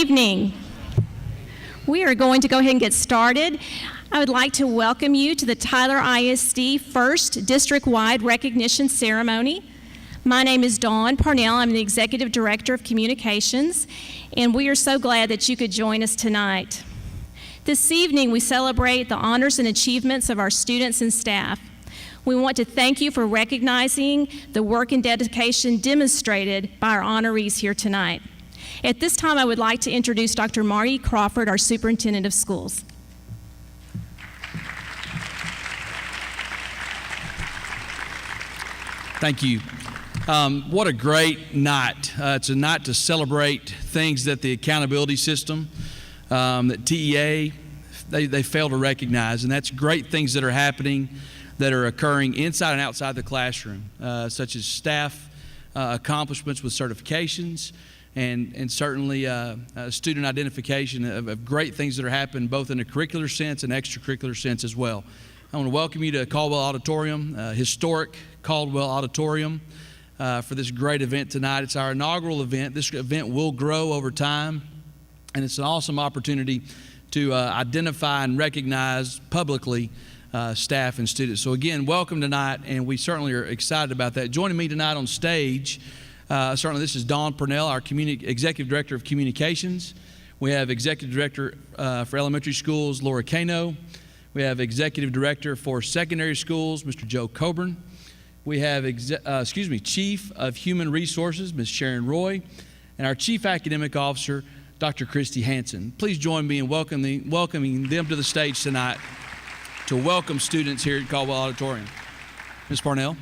evening. We are going to go ahead and get started. I would like to welcome you to the Tyler ISD First District-Wide Recognition Ceremony. My name is Dawn Parnell. I'm the Executive Director of Communications, and we are so glad that you could join us tonight. This evening, we celebrate the honors and achievements of our students and staff. We want to thank you for recognizing the work and dedication demonstrated by our honorees here tonight. At this time, I would like to introduce Dr. Marty Crawford, our Superintendent of Schools. Thank you. What a great night. It's a night to celebrate things that the accountability system, that TEA, they fail to recognize, and that's great things that are happening that are occurring inside and outside the classroom, such as staff accomplishments with certifications and certainly student identification of great things that are happening both in a curricular sense and extracurricular sense as well. I want to welcome you to Caldwell Auditorium, historic Caldwell Auditorium, for this great event tonight. It's our inaugural event. This event will grow over time, and it's an awesome opportunity to identify and recognize publicly staff and students. So again, welcome tonight, and we certainly are excited about that. Joining me tonight on stage, certainly this is Dawn Parnell, our Executive Director of Communications. We have Executive Director for Elementary Schools, Laura Cano. We have Executive Director for Secondary Schools, Mr. Joe Coburn. We have Chief of Human Resources, Ms. Sharon Roy, and our Chief Academic Officer, Dr. Christy Hansen. Please join me in welcoming them to the stage tonight to welcome students here at Caldwell Auditorium. Ms. Parnell.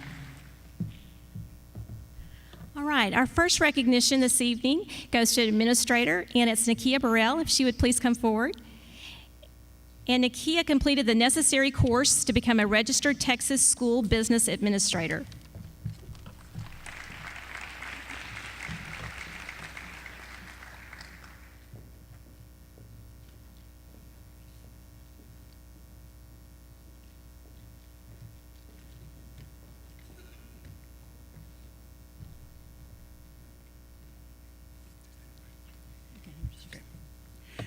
All right, our first recognition this evening goes to Administrator, and it's Nakia Burrell, if she would please come forward. And Nakia completed the necessary course to become a registered Texas School Business Administrator.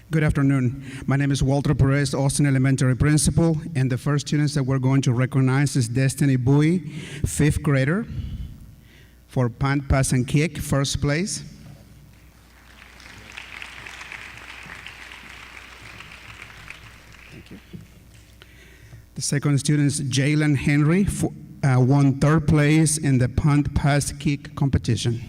Good afternoon. My name is Walter Perez, Austin Elementary Principal, and the first students that we're going to recognize is Destiny Bowie, 5th grader, for punt, pass, and kick, first place. Thank you. The second student is Jalen Henry, won 3rd place in the punt, pass, kick competition.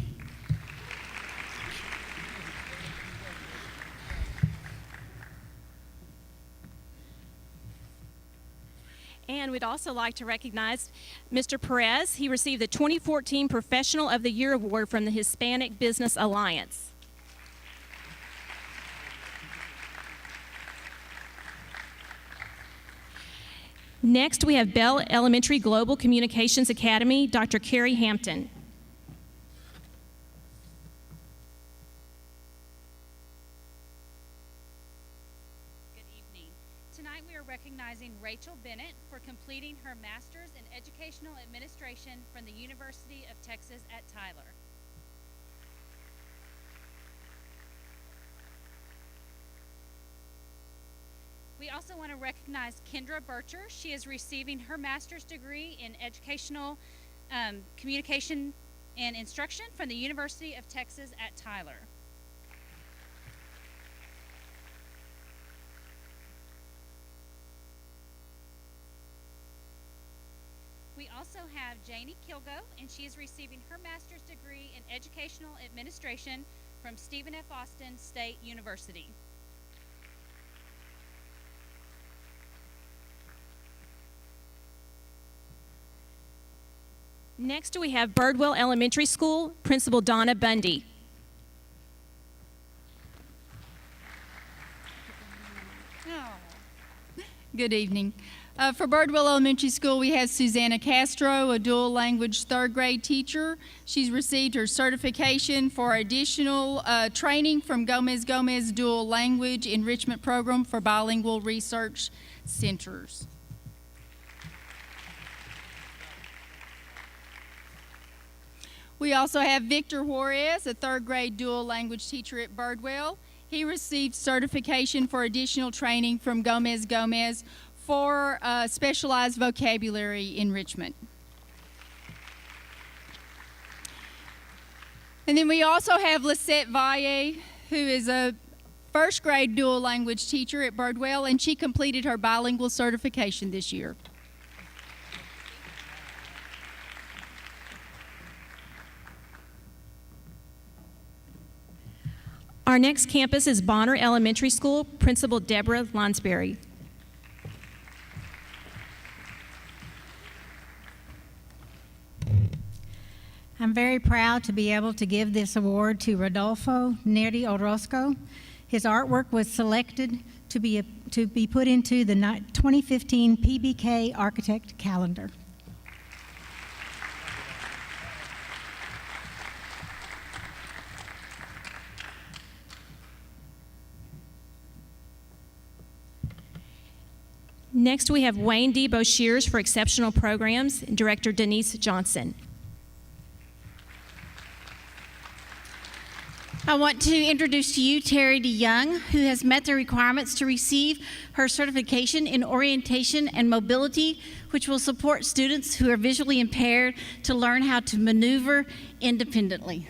And we'd also like to recognize Mr. Perez. He received the 2014 Professional of the Year Award from the Hispanic Business Alliance. Next, we have Bell Elementary Global Communications Academy, Dr. Keri Hampton. Recognizing Rachel Bennett for completing her Master's in Educational Administration from the University of Texas at Tyler. We also want to recognize Kendra Bircher. She is receiving her Master's degree in Educational Communication and Instruction from the University of Texas at Tyler. We also have Janie Kilgo, and she is receiving her master's degree in Educational Administration from Stephen F. Austin State University. Next, we have Birdwell Elementary School, Principal Donna Bundy. Good evening. For Birdwell Elementary School, we have Susanna Castro, a dual language 3rd grade teacher. She's received her certification for additional training from Gomez Dual Language Enrichment Program for Bilingual Research Centers. We also have Victor Juarez, a 3rd grade dual language teacher at Birdwell. He received certification for additional training from Gomez for specialized vocabulary enrichment. And then we also have Lisette Valle, who is a first grade dual language teacher at Birdwell, and she completed her bilingual certification this year. Our next campus is Bonner Elementary School, Principal Debra Lonsberry. I'm very proud to be able to give this award to Rodolfo Neri Orozco. His artwork was selected to be put into the 2015 PBK Architect Calendar. Next, we have Wayne D. Boshears for exceptional programs, and Director Denese Johnson. I want to introduce to you Terry DeYoung, who has met the requirements to receive her certification in orientation and mobility, which will support students who are visually impaired to learn how to maneuver independently.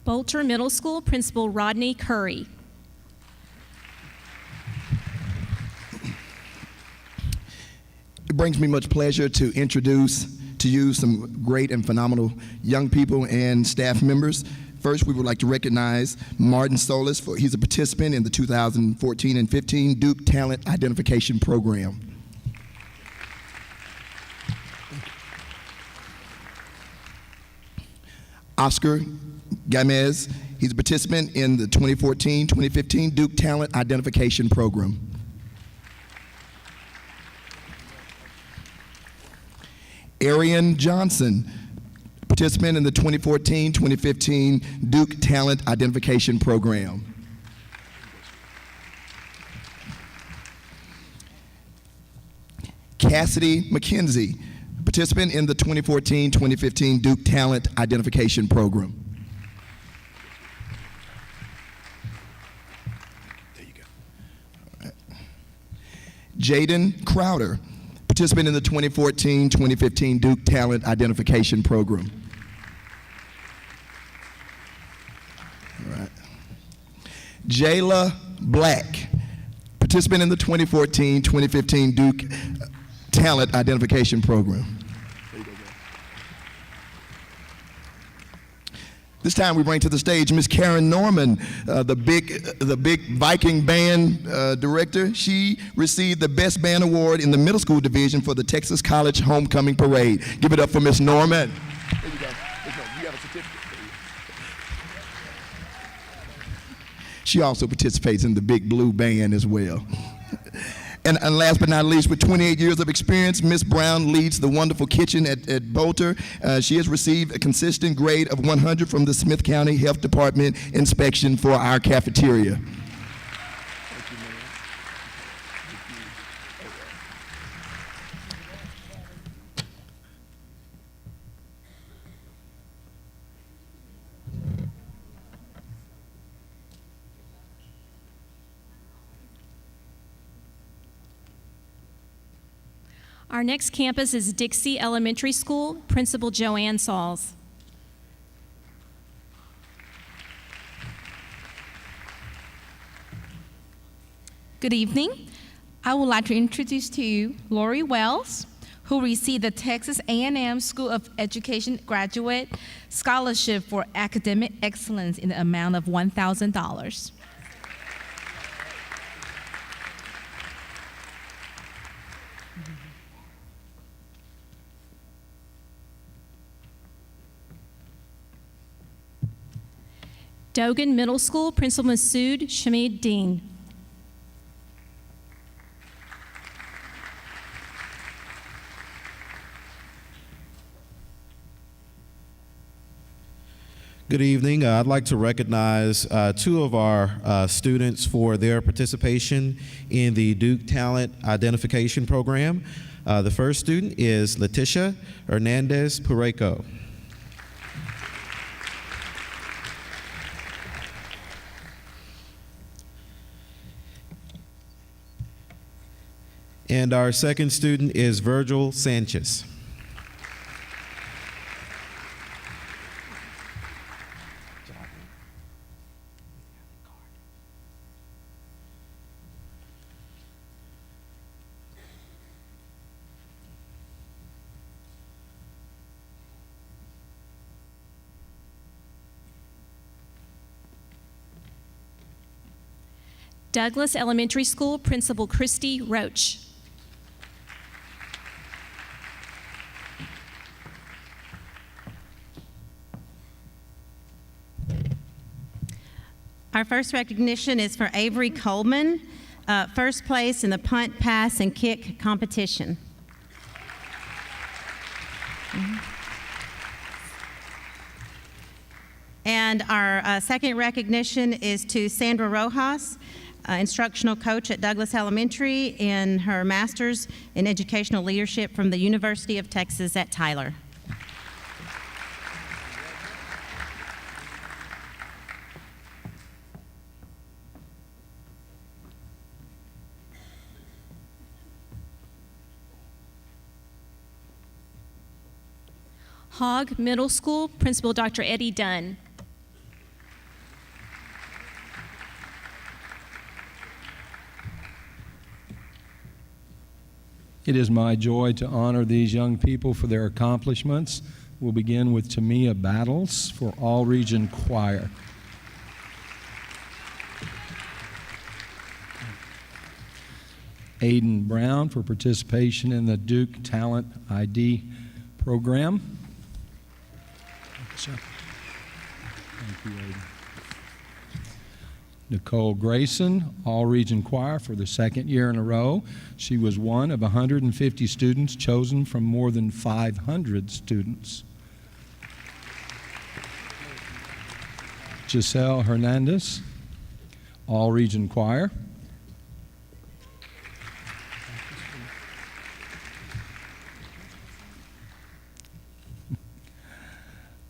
Boulter Middle School, Principal Rodney Curry. It brings me much pleasure to introduce to you some great and phenomenal young people and staff members. First, we would like to recognize Martin Solis, he's a participant in the 2014 and 15 Duke Talent Identification Program. Oscar Gamez, he's a participant in the 2014-2015 Duke Talent Identification Program. Arian Johnson, participant in the 2014-2015 Duke Talent Identification Program. Cassidy McKenzie, participant in the 2014-2015 Duke Talent Identification Program. There you go. All right. Jaden Crowder, participant in the 2014-2015 Duke Talent Identification Program. All right. Jayla Black, participant in the 2014-2015 Duke Talent Identification Program. This time we bring to the stage Miss Karen Norman, the big Viking band director. She received the Best Band Award in the middle school division for the Texas College Homecoming Parade. Give it up for Miss Norman. There you go. You have a certificate. She also participates in the Big Blue Band as well. And last but not least, with 28 years of experience, Ms. Brown leads the wonderful kitchen at Boulter. She has received a consistent grade of 100 from the Smith County Health Department inspection for our cafeteria. Our next campus is Dixie Elementary School, Principal Joanne Sauls. Good evening. I would like to introduce to you Lori Wells, who received the Texas A&M School of Education Graduate Scholarship for Academic Excellence in the amount of $1,000. Dogan Middle School, Principal Masud Shamsid-Deen. Good evening. I'd like to recognize two of our students for their participation in the Duke Talent Identification Program. The first student is Leticia Hernandez Pureco. And our second student is Virgil Sanchez. Douglas Elementary School Principal Christy Roach. Our first recognition is for Avery Coleman, first place in the punt, pass, and kick competition. And our second recognition is to Sandra Rojas, instructional coach at Douglas Elementary, in her master's in educational leadership from the University of Texas at Tyler. Hogg Middle School Principal Dr. Eddie Dunn. It is my joy to honor these young people for their accomplishments. We'll begin with Tamia Battles for All Region Choir. Aiden Brown for participation in the Duke Talent ID program. Thank you, Aiden. Nicole Grayson, All Region Choir for the second year in a row. She was one of 150 students chosen from more than 500 students. Giselle Hernandez, All Region Choir.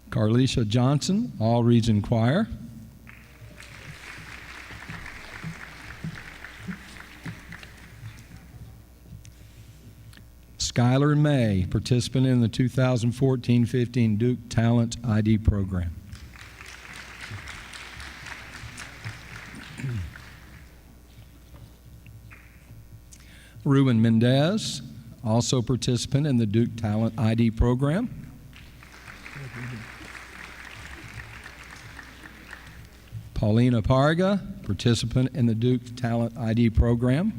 Carlisha Johnson, All Region Choir. Skylar May, participant in the 2014-15 Duke Talent ID program. Ruben Mendez, also participant in the Duke Talent ID program. Paulina Parga, participant in the Duke Talent ID program.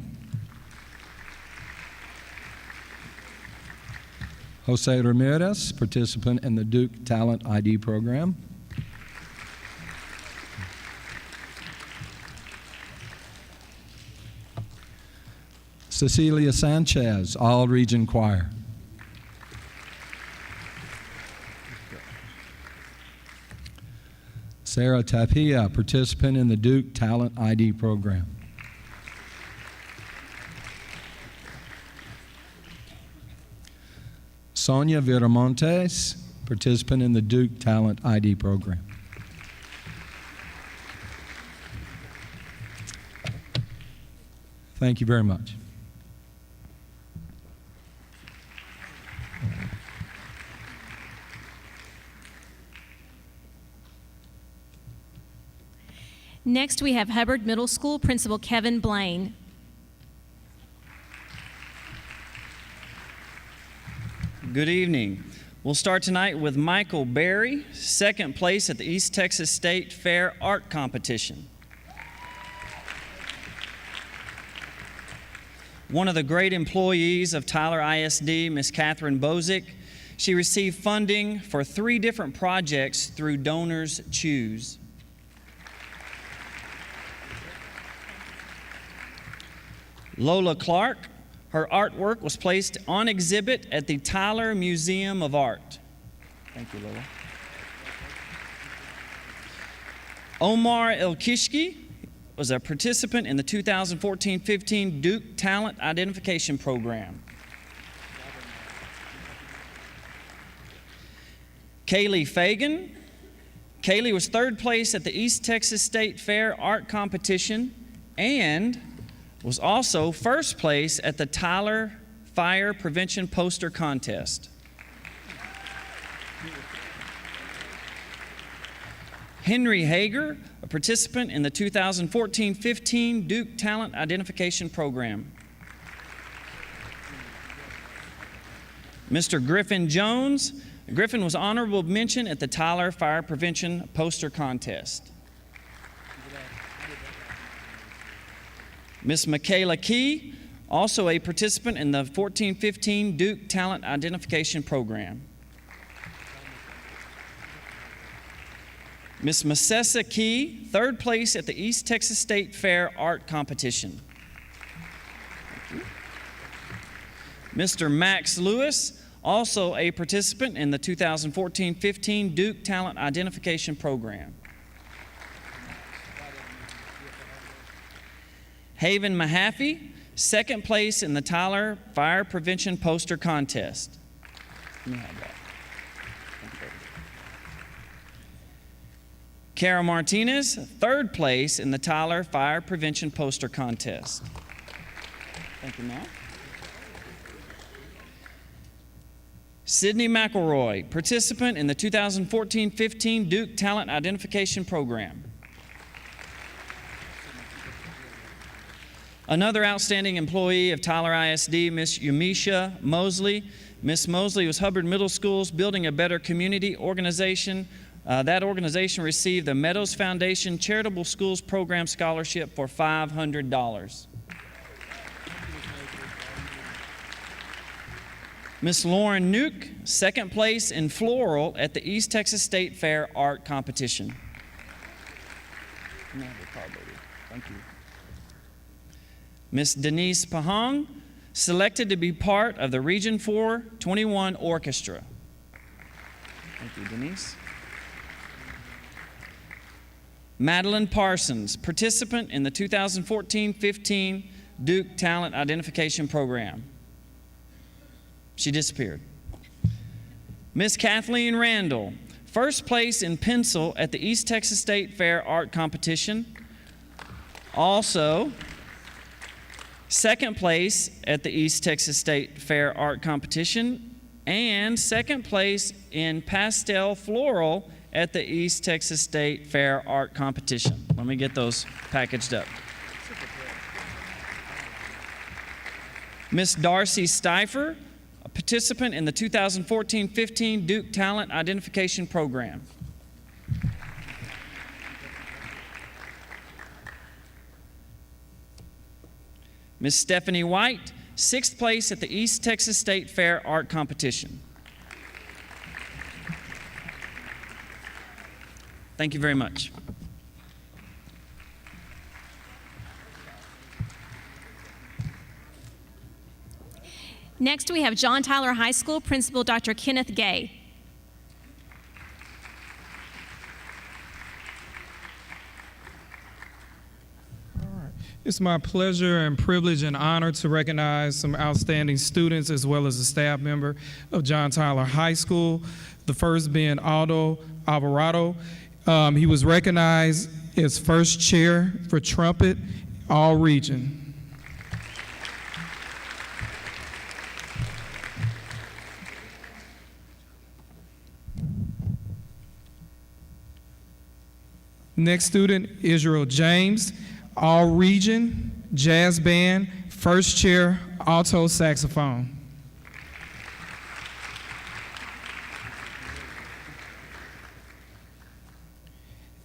Jose Ramirez, participant in the Duke Talent ID program. Cecilia Sanchez, All Region Choir. Sarah Tapia, participant in the Duke Talent ID program. Sonia Viramontes, participant in the Duke Talent ID program. Thank you very much. Next, we have Hubbard Middle School Principal Kevin Blain. Good evening. We'll start tonight with Michael Berry, second place at the East Texas State Fair Art Competition. One of the great employees of Tyler ISD, Miss Catherine Bozick, she received funding for 3 different projects through Donors Choose. Lola Clark, her artwork was placed on exhibit at the Tyler Museum of Art. Thank you, Lola. Omar El-Kishki was a participant in the 2014-15 Duke Talent Identification Program. Kaylee Fagan. Kaylee was third place at the East Texas State Fair Art Competition and was also first place at the Tyler Fire Prevention Poster Contest. Henry Hager, a participant in the 2014-15 Duke Talent Identification Program. Mr. Griffin Jones. Griffin was honorable mention at the Tyler Fire Prevention Poster Contest. Miss Michaela Key, also a participant in the 14-15 Duke Talent Identification Program. Miss Masessa Key, third place at the East Texas State Fair Art Competition. Thank you. Mr. Max Lewis, also a participant in the 2014-15 Duke Talent Identification Program. Haven Mahaffey, second place in the Tyler Fire Prevention Poster Contest. Let me have that. Kara Martinez, third place in the Tyler Fire Prevention Poster Contest. Thank you, Matt. Sydney McElroy, participant in the 2014-15 Duke Talent Identification Program. Another outstanding employee of Tyler ISD, Miss Yamisha Mosley. Miss Mosley was Hubbard Middle School's Building a Better Community organization. That organization received the Meadows Foundation Charitable Schools Program Scholarship for $500. Miss Lauren Nuke, second place in floral at the East Texas State Fair Art Competition. Thank you. Miss Denise Pahong, selected to be part of the Region 421 Orchestra. Thank you, Denise. Madeline Parsons, participant in the 2014-15 Duke Talent Identification Program. She disappeared. Miss Kathleen Randall, first place in pencil at the East Texas State Fair Art Competition. Also, second place at the East Texas State Fair Art Competition and second place in pastel floral at the East Texas State Fair Art Competition. Let me get those packaged up. Miss Darcy Stifer, a participant in the 2014-15 Duke Talent Identification Program. Miss Stephanie White, sixth place at the East Texas State Fair Art Competition. Thank you very much. Next, we have John Tyler High School Principal Dr. Kenneth Gay. It's my pleasure and privilege and honor to recognize some outstanding students as well as a staff member of John Tyler High School. The first being Aldo Alvarado. He was recognized as first chair for trumpet, all region. Next student, Israel James, all region, jazz band, first chair, alto saxophone.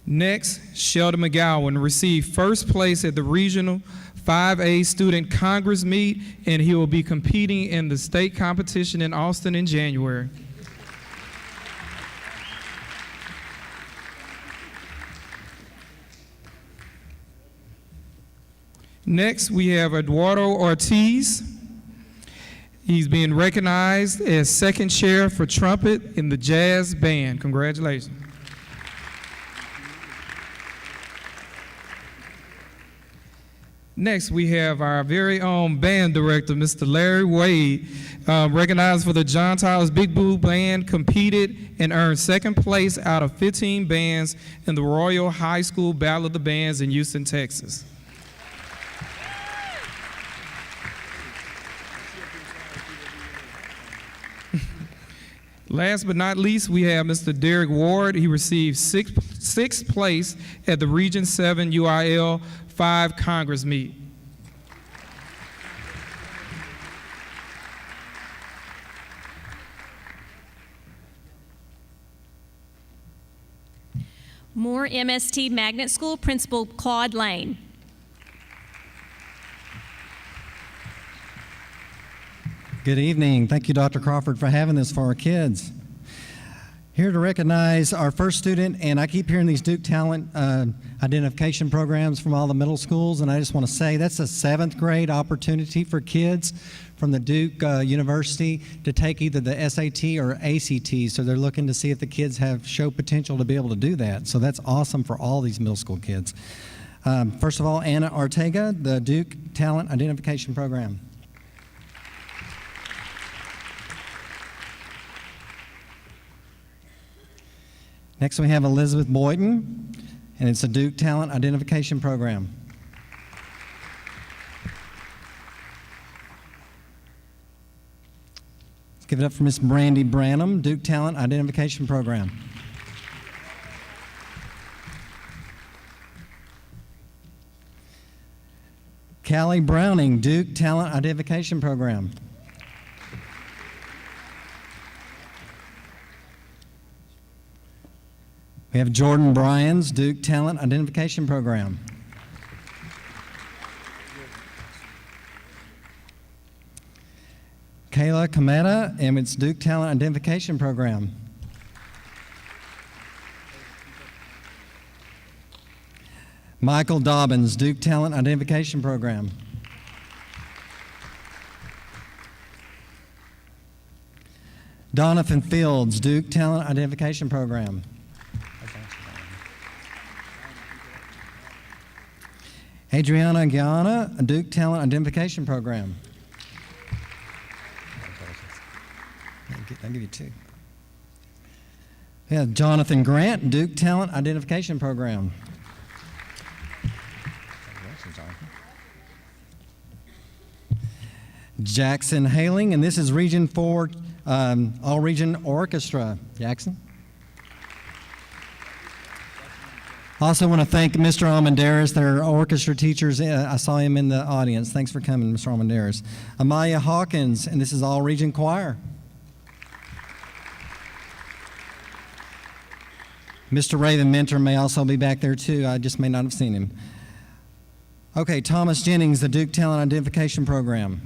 Next, Sheldon McGowan received first place at the Regional 5A Student Congress meet, and he will be competing in the state competition in Austin in January. Next, we have Eduardo Ortiz. He's being recognized as second chair for trumpet in the jazz band. Congratulations. Next, we have our very own band director, Mr. Larry Wade, recognized for the John Tyler's Big Blue Band, competed and earned second place out of 15 bands in the Royal High School Battle of the Bands in Houston, Texas. Last but not least, we have Mr. Derek Ward. He received sixth place at the Region 7 UIL 5 Congress meet. Moore MST Magnet School Principal Claude Lane. Good evening. Thank you, Dr. Crawford, for having this for our kids. Here to recognize our first student, and I keep hearing these Duke Talent identification programs from all the middle schools, and I just want to say that's a 7th grade opportunity for kids from the Duke University to take either the SAT or ACT, so they're looking to see if the kids show potential to be able to do that. So that's awesome for all these middle school kids. First of all, Anna Ortega, the Duke Talent Identification Program. Next, we have Elizabeth Boyden, and it's a Duke Talent Identification Program. Let's give it up for Miss Brandy Branham, Duke Talent Identification Program. Callie Browning, Duke Talent Identification Program. We have Jordan Bryans, Duke Talent Identification Program. Kayla Kameta, and it's Duke Talent Identification Program. Michael Dobbins, Duke Talent Identification Program. Donovan Fields, Duke Talent Identification Program. Adriana Guyana, a Duke Talent Identification Program. I'll give you 2. We have Jonathan Grant, Duke Talent Identification Program. Jackson Haling, and this is Region 4 All-Region Orchestra. Jackson? Also want to thank Mr. Almendares, their orchestra teachers. I saw him in the audience. Thanks for coming, Mr. Almendares. Amaya Hawkins, and this is All Region Choir. Mr. Raven Mentor may also be back there too. I just may not have seen him. Okay, Thomas Jennings, the Duke Talent Identification Program.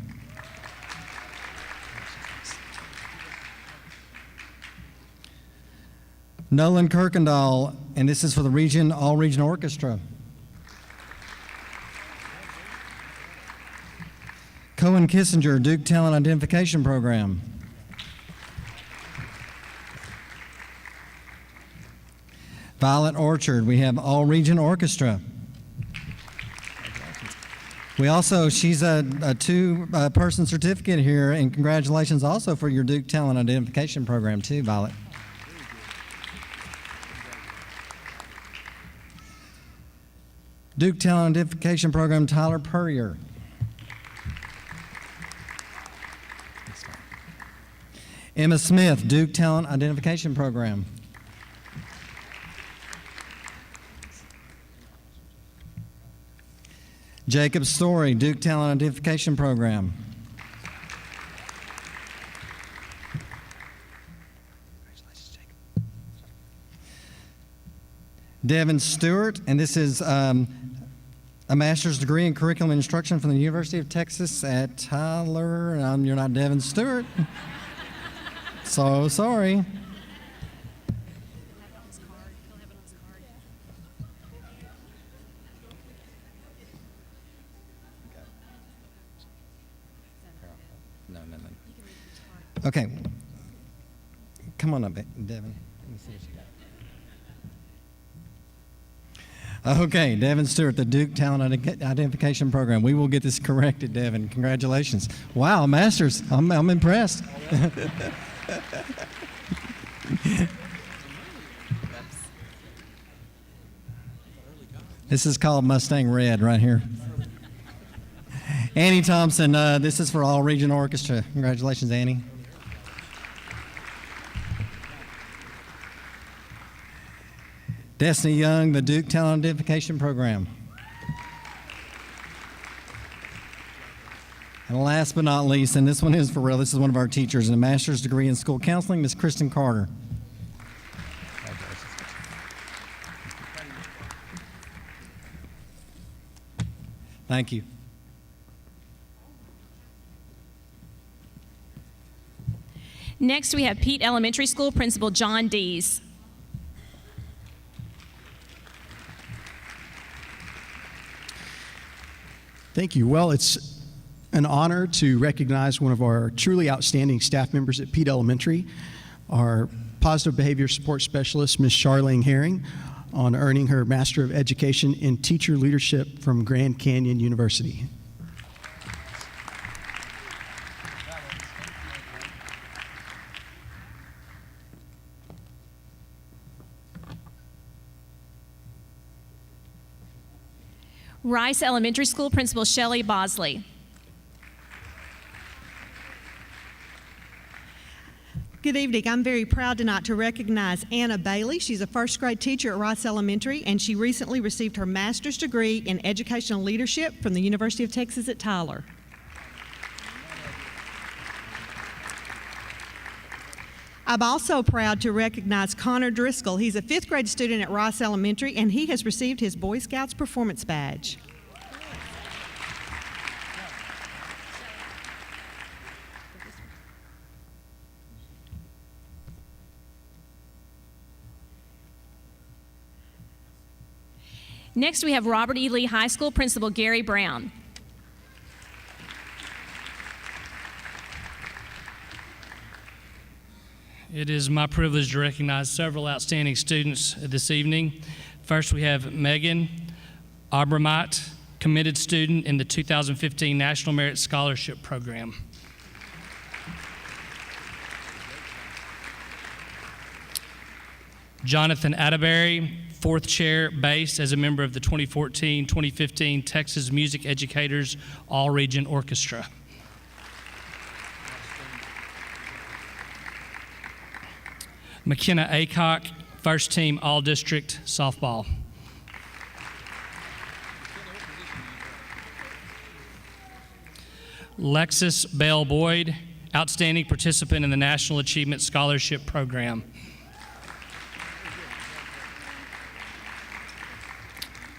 Nolan Kirkendall, and this is for the All-Region Orchestra. Cohen Kissinger, Duke Talent Identification Program. Violet Orchard, we have All-Region Orchestra. We also, she's a 2-person certificate here, and congratulations also for your Duke Talent Identification Program too, Violet. Duke Talent Identification Program, Tyler Purrier. Emma Smith, Duke Talent Identification Program. Jacob Story, Duke Talent Identification Program. Devin Stewart, and this is a master's degree in curriculum instruction from the University of Texas at Tyler. You're not Devin Stewart. So sorry. No. Okay. Come on up, Devin. Let me see what you Okay, Devin Stewart, the Duke Talent Identification Program. We will get this corrected, Devin. Congratulations. Wow, Masters. I'm impressed. This is called Mustang Red right here. Annie Thompson, this is for All Region Orchestra. Congratulations, Annie. Destiny Young, the Duke Talent Identification Program. And last but not least, and this one is for real, this is one of our teachers in a master's degree in school counseling, Ms. Kristen Carter. Thank you. Next, we have Peete Elementary School Principal John Dees. Thank you. Well, it's an honor to recognize one of our truly outstanding staff members at Peete Elementary, our positive behavior support specialist, Ms. Charlene Herring, on earning her Master of Education in Teacher Leadership from Grand Canyon University. Rice Elementary School Principal Shelley Bosley. Good evening. I'm very proud tonight to recognize Anna Bailey. She's a first grade teacher at Rice Elementary, and she recently received her master's degree in educational leadership from the University of Texas at Tyler. I'm also proud to recognize Connor Driscoll. He's a fifth grade student at Rice Elementary, and he has received his Boy Scouts Performance Badge. Next, we have Robert E. Lee High School Principal Gary Brown. It is my privilege to recognize several outstanding students this evening. First, we have Megan Abramite, committed student in the 2015 National Merit Scholarship Program. Jonathan Atterbury, fourth chair, bass as a member of the 2014-2015 Texas Music Educators All-Region Orchestra. McKenna Acock, first team All-District Softball. Lexus Bell Boyd, outstanding participant in the National Achievement Scholarship Program.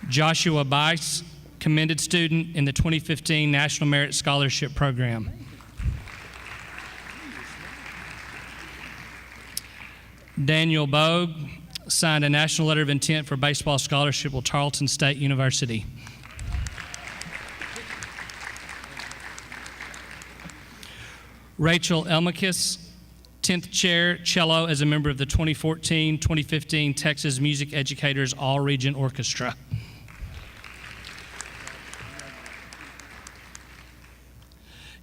Joshua Bice, commended student in the 2015 National Merit Scholarship Program. Daniel Bogue signed a national letter of intent for baseball scholarship with Tarleton State University. Rachel Elmakis, 10th chair, cello as a member of the 2014-2015 Texas Music Educators All-Region Orchestra.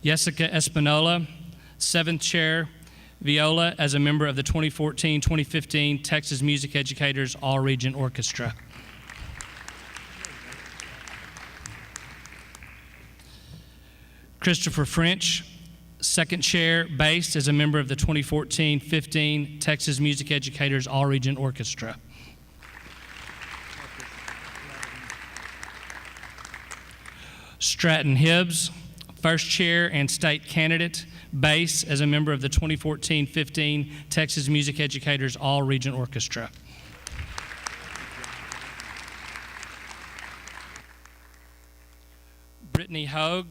Jessica Espinola, 7th chair, viola as a member of the 2014-2015 Texas Music Educators All-Region Orchestra. Christopher French, 2nd chair, bass as a member of the 2014-15 Texas Music Educators All-Region Orchestra. Stratton Hibbs, 1st chair and state candidate, bass as a member of the 2014-15 Texas Music Educators All-Region Orchestra. Brittany Hogue,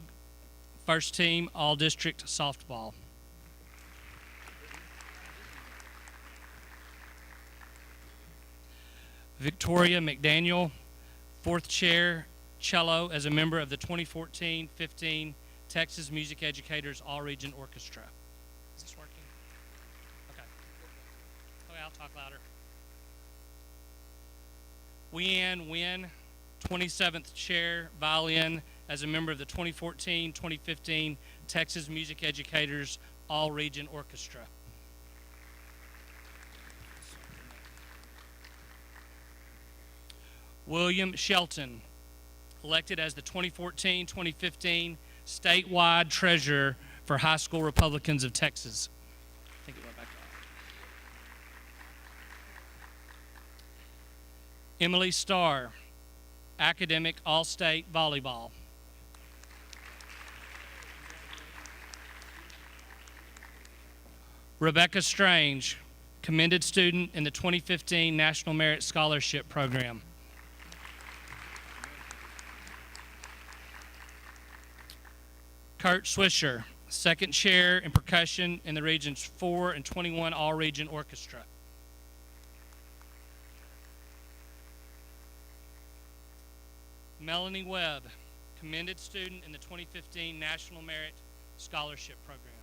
1st team All-District Softball. Victoria McDaniel, 4th chair, cello as a member of the 2014-15 Texas Music Educators All-Region Orchestra. Is this working? Okay. Okay, I'll talk louder. Wynn Wynn, 27th chair, violin, as a member of the 2014-2015 Texas Music Educators All-Region Orchestra. William Shelton, elected as the 2014-2015 statewide treasurer for High School Republicans of Texas. I think it went back up. Emily Starr, academic all-state volleyball. Rebecca Strange, commended student in the 2015 National Merit Scholarship Program. Kurt Swisher, second chair in percussion in the Regions 4 and 21 All-Region Orchestra. Melanie Webb, commended student in the 2015 National Merit Scholarship Program.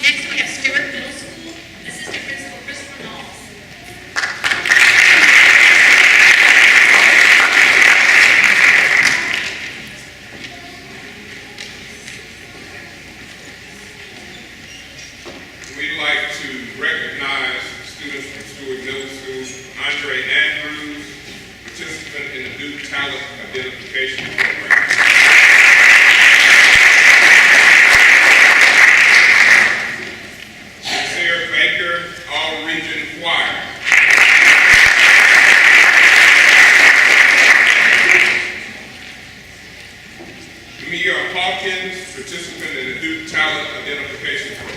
Next we have Stewart Middle School Assistant Principal Christopher Nauls. We'd like to recognize students from Stewart Middle School, Andre Andrews, participant in the Duke Talent Identification Program. Sarah Baker, All-Region Choir. Mia Hawkins, participant in the Duke Talent Identification Program.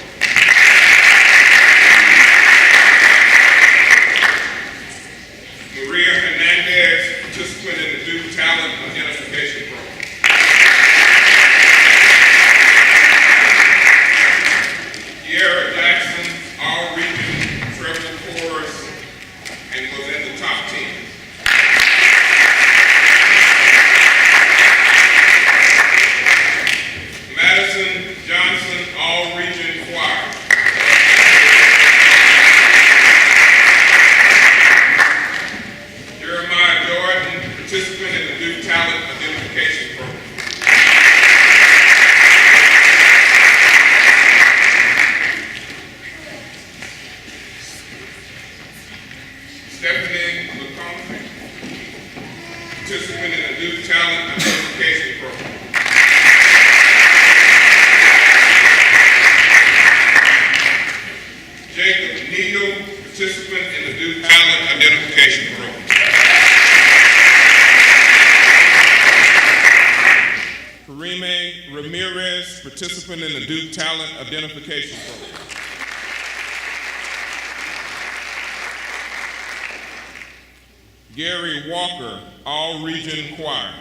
Maria Hernandez, participant in the Duke Talent Identification Program. Kiara Jackson, All-Region Treble Chorus, and was in the top 10. Madison Johnson, All-Region Choir. Jeremiah Jordan, participant in the Duke Talent Identification Program. Stephanie McCombie, participant in the Duke Talent Identification Program. Jacob Neal, participant in the Duke Talent Identification Program. Karime Ramirez, participant in the Duke Talent Identification Program. Gary Walker, All-Region Choir.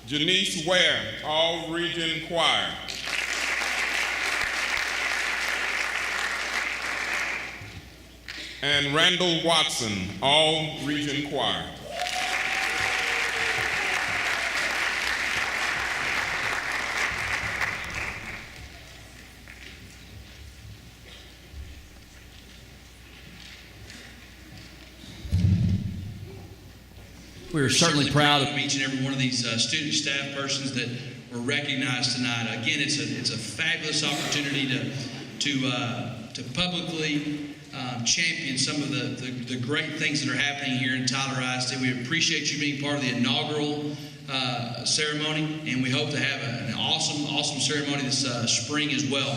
Janice Ware, All-Region Choir. And Randall Watson, All-Region Choir. We're certainly proud of each and every one of these student staff persons that were recognized tonight. Again, it's a fabulous opportunity to publicly champion some of the great things that are happening here in Tyler ISD. We appreciate you being part of the inaugural ceremony, and we hope to have an awesome ceremony this spring as well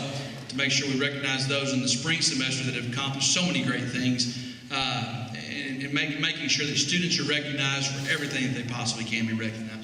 to make sure we recognize those in the spring semester that have accomplished so many great things. And making sure that students are recognized for everything that they possibly can be recognized.